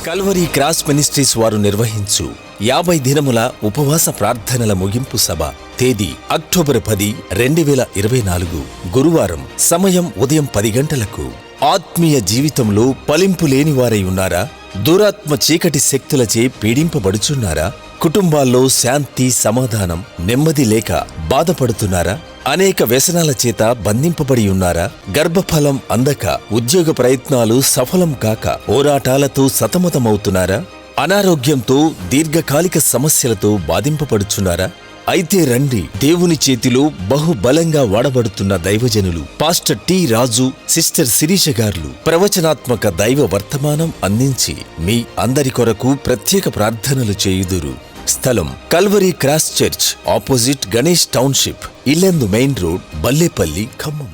Calvary cross ministries వారు నిర్వహించు 50 దినముల ఉపవాస ప్రార్థనల ముగింపు సభ. తేదీ అక్టోబర్ 10, 2024 గురువారం. సమయం ఉదయం 10 గంటలకు. ఆత్మీయ జీవితంలో ఫలింపు లేని వారై ఉన్నారా? దురాత్మ చీకటి శక్తులచే పీడింపబడుచున్నారా? కుటుంబాల్లో శాంతి, సమాధానం, నెమ్మది లేక బాధపడుతున్నారా? అనేక వ్యసనాల చేత బంధింపబడి ఉన్నారా? గర్భఫలం అందక, ఉద్యోగ ప్రయత్నాలు సఫలం కాక పోరాటాలతో సతమతమవుతున్నారా? అనారోగ్యంతో, దీర్ఘకాలిక సమస్యలతో బాధింపబడుచున్నారా? అయితే రండి, దేవుని చేతిలో బహుబలంగా వాడబడుతున్న దైవజనులు పాస్టర్ టి. రాజు, సిస్టర్ శిరీష గారు ప్రవచనాత్మక దైవ వర్తమానం అందించి మీ అందరి కొరకు ప్రత్యేక ప్రార్థనలు చేయుదురు. స్థలం Calvary cross church, opposite Ganesh township, Yellandu main road, Ballepalli, Khammam.